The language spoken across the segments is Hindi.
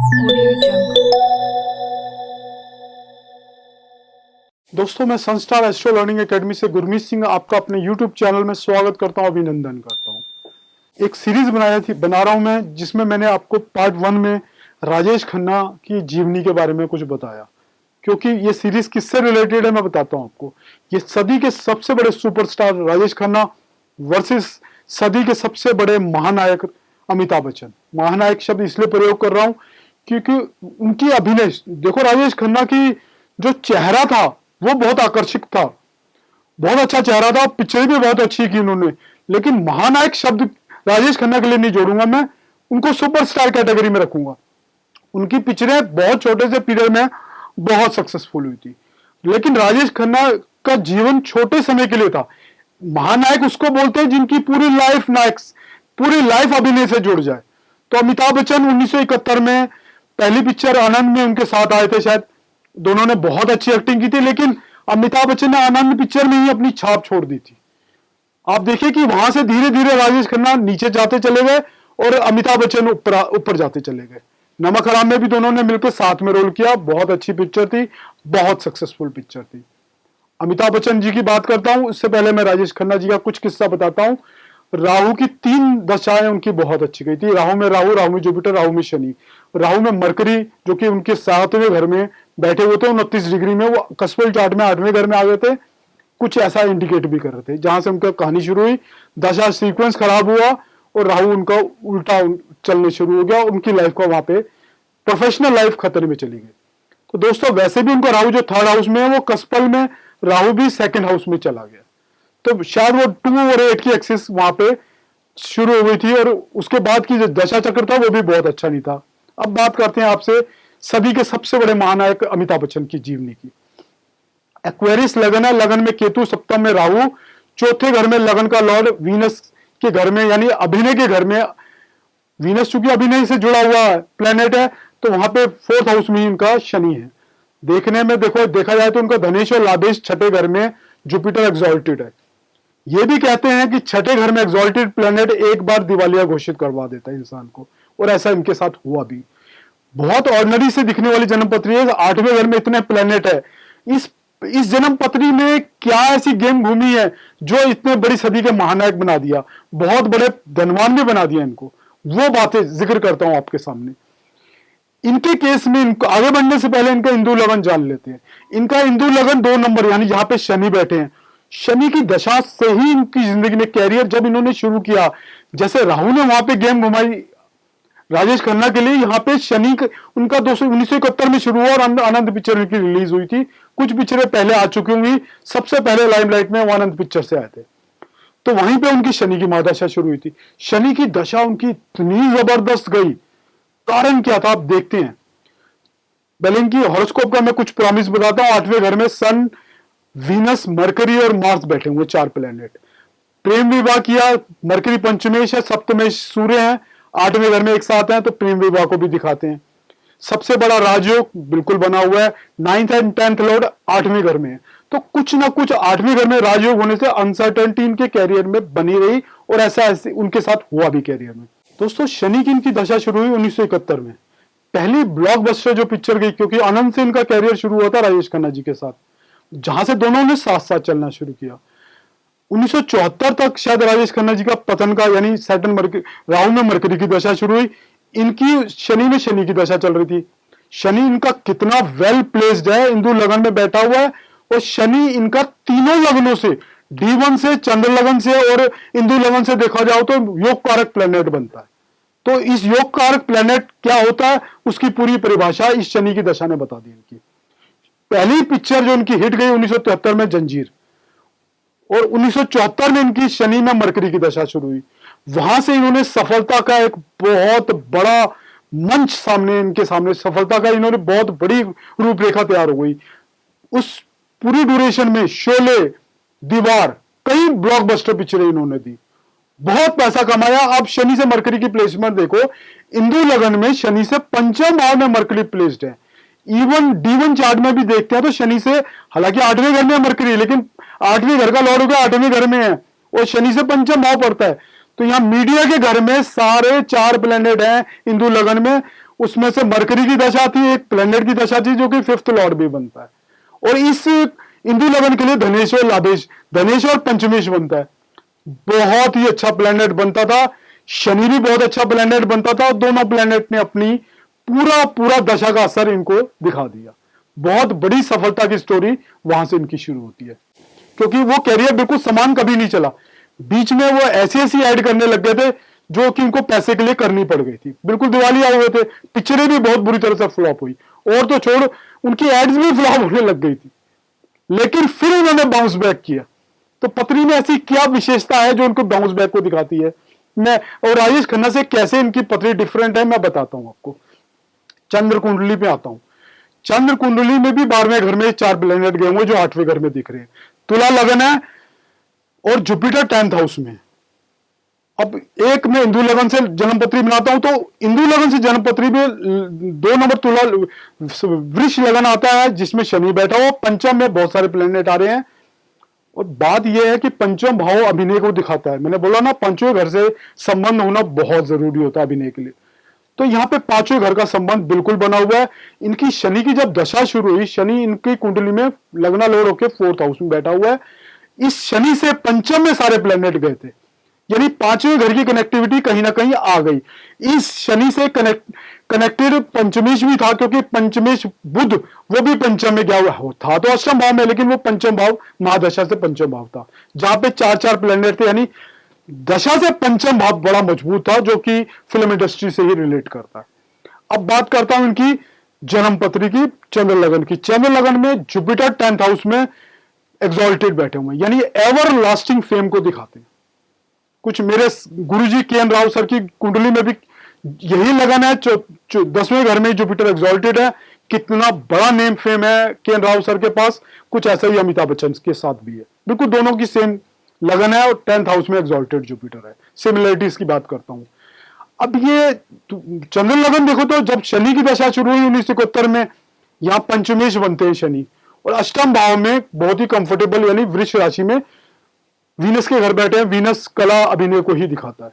Audio Jungle. दोस्तों, मैं सनस्टार एस्ट्रो लर्निंग एकेडमी से गुरमीत सिंह आपका अपने YouTube चैनल में स्वागत करता हूं, अभिनंदन करता हूं। एक सीरीज बना रहा हूं मैं, जिसमें मैंने आपको पार्ट 1 में राजेश खन्ना की जीवनी के बारे में कुछ बताया। क्योंकि ये सीरीज किससे रिलेटेड है मैं बताता हूं आपको। ये सदी के सबसे बड़े सुपरस्टार राजेश खन्ना वर्सेस सदी के सबसे बड़े महानायक अमिताभ बच्चन। महानायक शब्द इसलिए प्रयोग कर रहा हूं क्योंकि उनकी अभिनय देखो, राजेश खन्ना की जो चेहरा था वो बहुत आकर्षक था, बहुत अच्छा चेहरा था, पिक्चर भी बहुत अच्छी की उन्होंने। लेकिन महानायक शब्द राजेश खन्ना के लिए नहीं जोड़ूंगा, मैं उनको सुपरस्टार कैटेगरी में रखूंगा। उनकी पिक्चरें बहुत छोटे से पीरियड में बहुत सक्सेसफुल हुई थी, लेकिन राजेश खन्ना का जीवन छोटे समय के लिए था। महानायक उसको बोलते हैं जिनकी पूरी लाइफ अभिनय से जुड़ जाए। तो अमिताभ बच्चन 1971 में पहली पिक्चर आनंद में उनके साथ आए थे, शायद दोनों ने बहुत अच्छी एक्टिंग की थी, लेकिन अमिताभ बच्चन ने आनंद पिक्चर में ही अपनी छाप छोड़ दी थी। आप देखिए कि वहां से धीरे धीरे राजेश खन्ना नीचे जाते चले गए और अमिताभ बच्चन ऊपर जाते चले गए। नमक हराम में भी दोनों ने मिलकर साथ में रोल किया, बहुत अच्छी पिक्चर थी, बहुत सक्सेसफुल पिक्चर थी। अमिताभ बच्चन जी की बात करता हूं, उससे पहले मैं राजेश खन्ना जी का कुछ किस्सा बताता हूं। राहु की 3 दशाएं उनकी बहुत अच्छी गई थी। राहु में जुपिटर, राहु में शनि। राहु में मरकरी जो कि उनके 7वें घर में बैठे हुए थे 29 डिग्री में, वो कसपल चार्ट में 8वें घर में आ गए थे। कुछ ऐसा इंडिकेट भी कर रहे थे। जहां से उनका कहानी शुरू हुई, दशा सीक्वेंस खराब हुआ और राहु उनका उल्टा चलने शुरू हो गया। उनकी लाइफ का वहां पे प्रोफेशनल लाइफ खतरे में चली गई। तो दोस्तों, वैसे भी उनका राहु जो 3rd हाउस में है, वो कसपल में राहु भी 2nd हाउस में चला गया। तो शायद वो 2 और 8 की एक्सिस वहां पे शुरू हो गई थी, और उसके बाद की जो दशा चक्र था वो भी बहुत अच्छा नहीं था। अब बात करते हैं आपसे सदी के सबसे बड़े महानायक अमिताभ बच्चन की जीवनी की। एक्वेरियस लगन है, लगन में केतु, सप्तम में राहु, 4थे घर में लगन का लॉर्ड वीनस के घर में, यानी अभिनय के घर में। वीनस चूंकि अभिनय से जुड़ा हुआ प्लेनेट है, तो वहां पे 4th हाउस में ही इनका शनि है। देखने में देखा जाए तो उनका धनेश और लाभेश 6ठे घर में जुपिटर एग्जॉल्टेड है। ये भी कहते हैं कि 6ठे घर में एग्जॉल्टेड प्लेनेट एक बार दिवालिया घोषित करवा देता है इंसान को, और ऐसा इनके साथ हुआ भी। बहुत ऑर्डिनरी से दिखने वाली जन्म पत्री है। 8वें घर में इतने प्लेनेट है। इस जन्म पत्री में क्या ऐसी गेम घूमी है जो इतने बड़ी सदी के महानायक बना दिया, बहुत बड़े धनवान भी बना दिया इनको। वो बातें जिक्र करता हूं आपके सामने। इनके केस में इनको आगे बढ़ने से पहले इनका हिंदू लगन जान लेते हैं। इनका हिंदू लगन 2 नंबर, यानी जहां पे शनि बैठे हैं। शनि की दशा से ही इनकी जिंदगी में कैरियर जब इन्होंने शुरू किया, जैसे राहु ने वहां पे गेम घुमाई राजेश खन्ना के लिए, यहाँ पे शनि उनका 1971 में शुरू हुआ और आनंद पिक्चर उनकी रिलीज हुई थी। कुछ पिक्चरें पहले आ चुकी होंगी, सबसे पहले लाइमलाइट में वो आनंद पिक्चर से आए थे। तो वहीं पे उनकी शनि की महादशा शुरू हुई थी। शनि की दशा उनकी इतनी जबरदस्त गई, कारण क्या था आप देखते हैं। पहले इनकी हॉरोस्कोप का मैं कुछ प्रॉमिस बताता हूं। 8वें घर में सन, वीनस, मरकरी और मार्स बैठे हुए 4 प्लेनेट। प्रेम विवाह किया, मरकरी पंचमेश है, सप्तमेश सूर्य है, 8वें घर में एक साथ हैं, तो प्रेम विवाह को भी दिखाते हैं। सबसे बड़ा राजयोग बिल्कुल बना हुआ है। 9th एंड 10th लॉर्ड 8वें घर में है, तो कुछ ना कुछ 8वें घर में राजयोग होने से अनसर्टेनिटी इनके कैरियर में बनी रही, और ऐसा उनके साथ हुआ भी कैरियर में। दोस्तों, शनि की इनकी दशा शुरू हुई 1971 में। पहली ब्लॉकबस्टर जो पिक्चर गई, क्योंकि आनंद से इनका कैरियर शुरू हुआ था राजेश खन्ना जी के साथ, जहां से दोनों ने साथ साथ चलना शुरू किया। 1974 तक शायद राजेश खन्ना जी का पतन का, यानी सैटर्न राहु में मरकरी की दशा शुरू हुई। इनकी शनि में शनि की दशा चल रही थी। शनि इनका कितना वेल प्लेस्ड है, हिंदू लगन में बैठा हुआ है, और शनि इनका तीनों लगनों से, D1 से, चंद्र लगन से और हिंदू लगन से देखा जाओ तो योग कारक प्लेनेट बनता है। तो इस योग कारक प्लेनेट क्या होता है, उसकी पूरी परिभाषा इस शनि की दशा ने बता दी इनकी। पहली पिक्चर जो इनकी हिट गई 1973 में जंजीर, और 1974 में इनकी शनि में मरकरी की दशा शुरू हुई। वहां से इन्होंने सफलता का एक बहुत बड़ा मंच सामने, इनके सामने सफलता का इन्होंने बहुत बड़ी रूपरेखा तैयार हो गई। उस पूरी ड्यूरेशन में शोले, दीवार, कई ब्लॉकबस्टर पिक्चरें इन्होंने दी, बहुत पैसा कमाया। अब शनि से मरकरी की प्लेसमेंट देखो, हिंदू लगन में शनि से 5वें भाव में मरकरी प्लेस्ड है। इवन D1 चार्ट में भी देखते हैं तो शनि से, हालांकि 8वें घर में मरकरी, लेकिन 8वें घर का लॉर्ड हो गया 8वें घर में है, और शनि से 5वां भाव पड़ता है। तो यहां मीडिया के घर में सारे 4 प्लेनेट हैं हिंदू लगन में। उसमें से मरकरी की दशा थी, एक प्लेनेट की दशा थी जो कि फिफ्थ लॉर्ड भी बनता है। और इस इंदु लगन के लिए धनेश और लाभेश, धनेश और पंचमेश बनता है। बहुत ही अच्छा प्लेनेट बनता था। शनि भी बहुत अच्छा प्लेनेट बनता था और दोनों प्लेनेट ने अपनी पूरा पूरा दशा का असर इनको दिखा दिया। बहुत बड़ी सफलता की स्टोरी वहां से इनकी शुरू होती है, क्योंकि वो कैरियर बिल्कुल समान कभी नहीं चला। बीच में वो ऐसी ऐसी ऐड करने लग गए थे जो कि उनको पैसे के लिए करनी पड़ गई थी। बिल्कुल दिवालिया हुए थे, पिक्चरें भी बहुत बुरी तरह से फ्लॉप हुई, और तो छोड़ उनकी एड्स भी फ्लॉप होने लग गई थी। लेकिन फिर उन्होंने बाउंस बैक किया। तो पत्नी में ऐसी क्या विशेषता है जो उनको बाउंस बैक को दिखाती है? मैं और राजेश खन्ना से कैसे इनकी पत्नी डिफरेंट है मैं बताता हूं आपको। चंद्र कुंडली पे आता हूं। चंद्र कुंडली में भी 12वें घर में 4 प्लेनेट गए हुए जो 8वें घर में दिख रहे हैं। तुला लगन है और जुपिटर 10th हाउस में। अब एक मैं इंदु लगन से जन्मपत्री बनाता हूं, तो इंदु लगन से जन्मपत्री में 2 नंबर तुला वृष लगन आता है जिसमें शनि बैठा हुआ। पंचम में बहुत सारे प्लेनेट आ रहे हैं। और बात यह है कि पंचम भाव अभिनय को दिखाता है। मैंने बोला ना, पांचवें घर से संबंध होना बहुत जरूरी होता है अभिनय के लिए। तो यहाँ पे 5वें घर का संबंध बिल्कुल बना हुआ है। इनकी शनि की जब दशा शुरू हुई, शनि इनकी कुंडली में लगना लोड होकर 4th हाउस में बैठा हुआ है। इस शनि से पंचम में सारे प्लेनेट गए थे, यानी 5वें घर की कनेक्टिविटी कहीं ना कहीं आ गई। इस शनि से कनेक्टेड पंचमेश भी था, क्योंकि पंचमेश बुध वो भी पंचम में गया हुआ था, तो अष्टम भाव में, लेकिन वो पंचम भाव महादशा से पंचम भाव था, जहां पे 4 प्लेनेट थे। यानी दशा से पंचम भाव बड़ा मजबूत था, जो कि फिल्म इंडस्ट्री से ही रिलेट करता है। अब बात करता हूं इनकी जन्मपत्री की, चंद्र लगन की। चंद्र लगन में जुपिटर 10th हाउस में एग्जॉल्टेड बैठे हुए, यानी एवर लास्टिंग फेम को दिखाते हैं। कुछ मेरे गुरुजी के एन राव सर की कुंडली में भी यही लगन है। 10वें घर में जुपिटर एग्जॉल्टेड है। कितना बड़ा नेम फेम है के एन राव सर के पास, कुछ ऐसा ही अमिताभ बच्चन के साथ भी है। बिल्कुल दोनों की सेम लगन है और 10th हाउस में एग्जॉल्टेड जुपिटर है। सिमिलरिटीज की बात करता हूं। अब ये चंद्र लगन देखो तो जब शनि की दशा शुरू हुई 1971 में, यहां पंचमेश बनते हैं शनि, और अष्टम भाव में बहुत ही कंफर्टेबल यानी वृष राशि में वीनस के घर बैठे हैं। वीनस कला अभिनय को ही दिखाता है।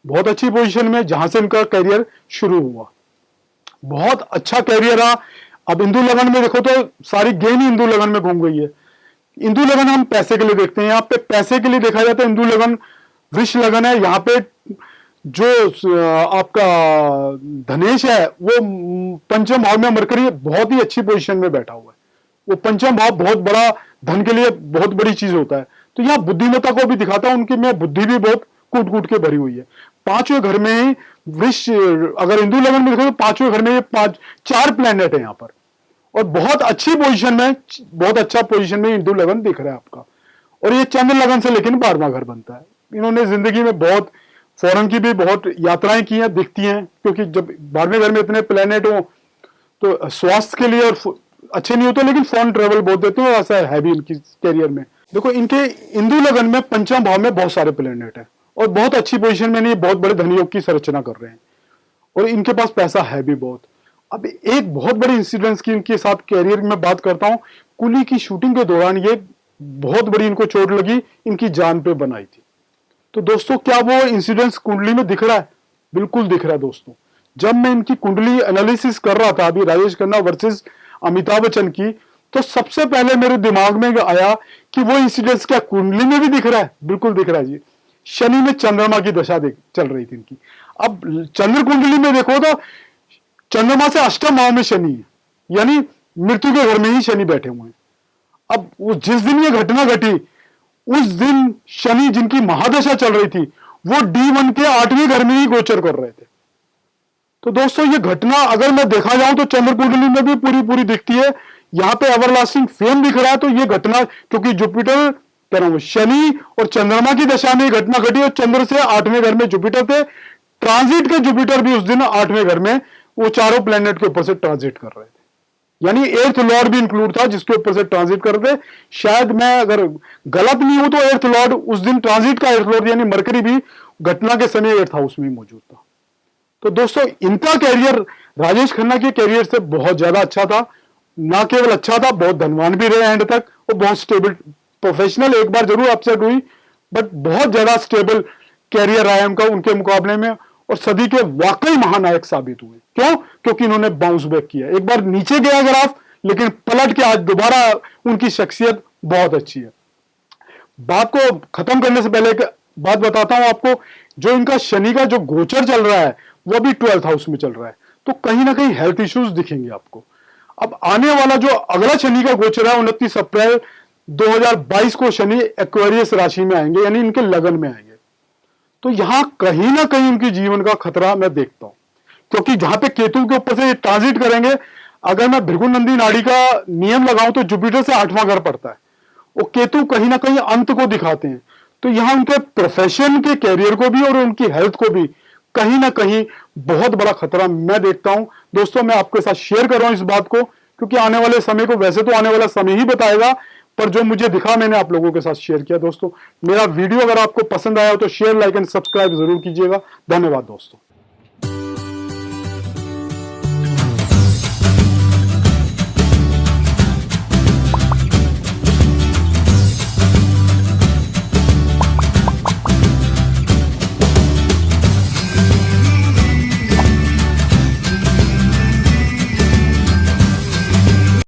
बहुत अच्छी पोजीशन में, जहां से इनका करियर शुरू हुआ। बहुत अच्छा करियर रहा। अब इंदु लगन में देखो तो सारी गेम ही इंदु लगन में घूम गई है। इंदु लगन हम पैसे के लिए देखते हैं, यहाँ पे पैसे के लिए देखा जाता है। इंदु लगन वृष लगन है। यहाँ पे जो आपका धनेश है वो पंचम भाव में मरकरी बहुत ही अच्छी पोजीशन में बैठा हुआ है। वो पंचम भाव बहुत बड़ा, धन के लिए बहुत बड़ी चीज होता है। तो यहाँ बुद्धिमत्ता को भी दिखाता है। उनकी में बुद्धि भी बहुत कूट कूट के भरी हुई है। 5वें घर में ही वृष, अगर इंदु लगन में देखो तो 5वें घर में ये 4 प्लेनेट है यहाँ पर, और बहुत अच्छी पोजीशन में, बहुत अच्छा पोजीशन में इंदु लगन दिख रहा है आपका। और ये चंद्र लगन से लेकिन 12वां घर बनता है। इन्होंने जिंदगी में बहुत फॉरेन की भी बहुत यात्राएं की हैं, दिखती हैं, क्योंकि जब 12वें घर में इतने प्लेनेट हो तो स्वास्थ्य के लिए और अच्छे नहीं होते, लेकिन फॉरेन ट्रेवल बहुत देते हैं, ऐसा है भी इनकी कैरियर में। देखो इनके इंदु लगन में पंचम भाव में बहुत सारे प्लेनेट हैं और बहुत अच्छी पोजीशन में नहीं, बहुत बड़े धनयोग की संरचना कर रहे हैं और इनके पास पैसा है भी बहुत। अब एक बहुत बड़ी इंसिडेंस की इनके साथ कैरियर में बात करता हूं। कुली की शूटिंग के दौरान ये बहुत बड़ी इनको चोट लगी, इनकी जान पे बनाई थी। तो दोस्तों क्या वो इंसिडेंस कुंडली में दिख रहा है? बिल्कुल दिख रहा है दोस्तों। जब मैं इनकी कुंडली एनालिसिस कर रहा था अभी राजेश खन्ना वर्सेस अमिताभ बच्चन की, तो सबसे पहले मेरे दिमाग में आया कि वो इंसिडेंस क्या कुंडली में भी दिख रहा है? बिल्कुल दिख रहा है जी। शनि में चंद्रमा की दशा चल रही थी इनकी। अब चंद्र कुंडली में देखो तो चंद्रमा से अष्टम भाव में शनि है, यानी मृत्यु के घर में ही शनि बैठे हुए हैं। अब वो जिस दिन ये घटना घटी उस दिन शनि जिनकी महादशा चल रही थी वो D1 के 8वें घर में ही गोचर कर रहे थे। तो दोस्तों ये घटना अगर मैं देखा जाऊं तो चंद्र कुंडली में भी पूरी पूरी दिखती है। यहां पे एवरलास्टिंग फेम दिख रहा है। तो ये घटना, क्योंकि जुपिटर कह रहा हूं शनि और चंद्रमा की दशा में घटना घटी और चंद्र से 8वें घर में जुपिटर थे। ट्रांजिट के जुपिटर भी उस दिन 8वें घर में वो चारों प्लेनेट के ऊपर से ट्रांजिट कर रहे थे, यानी 8th लॉर्ड भी इंक्लूड था जिसके ऊपर से ट्रांजिट कर रहे थे। शायद मैं अगर गलत नहीं हूं तो 8th लॉर्ड उस दिन ट्रांजिट का 8th लॉर्ड यानी मरकरी भी घटना के समय 8th हाउस में मौजूद था। तो दोस्तों इनका कैरियर राजेश खन्ना के कैरियर से बहुत ज्यादा अच्छा था। ना केवल अच्छा था, बहुत धनवान भी रहे एंड तक और बहुत स्टेबल प्रोफेशनल। एक बार जरूर अपसेट हुई बट बहुत ज्यादा स्टेबल कैरियर रहा है उनका उनके मुकाबले में। और सदी के वाकई महानायक साबित हुए। क्यों? क्योंकि इन्होंने बाउंस बैक किया। एक बार नीचे गया ग्राफ, लेकिन पलट के आज दोबारा उनकी शख्सियत बहुत अच्छी है। बात को खत्म करने से पहले एक बात बताता हूं आपको, जो इनका शनि का जो गोचर चल रहा है वो भी 12th हाउस में चल रहा है, तो कहीं ना कहीं हेल्थ इश्यूज दिखेंगे आपको। अब आने वाला जो अगला शनि का गोचर है 29 अप्रैल 2022 को शनि एक्वेरियस राशि में आएंगे, यानी इनके लगन में आएंगे। तो यहां कहीं ना कहीं उनके जीवन का खतरा मैं देखता हूं, क्योंकि जहां पे केतु के ऊपर से ये ट्रांजिट करेंगे, अगर मैं भृगुनंदी नाड़ी का नियम लगाऊं तो जुपिटर से 8वां घर पड़ता है, वो केतु कहीं ना कहीं अंत को दिखाते हैं। तो यहां उनके प्रोफेशन के कैरियर को भी और उनकी हेल्थ को भी कहीं ना कहीं बहुत बड़ा खतरा मैं देखता हूं। दोस्तों, मैं आपके साथ शेयर कर रहा हूं इस बात को, क्योंकि आने वाले समय को वैसे तो आने वाला समय ही बताएगा, पर जो मुझे दिखा मैंने आप लोगों के साथ शेयर किया। दोस्तों, मेरा वीडियो अगर आपको पसंद आया हो तो शेयर, लाइक एंड सब्सक्राइब जरूर कीजिएगा। धन्यवाद दोस्तों।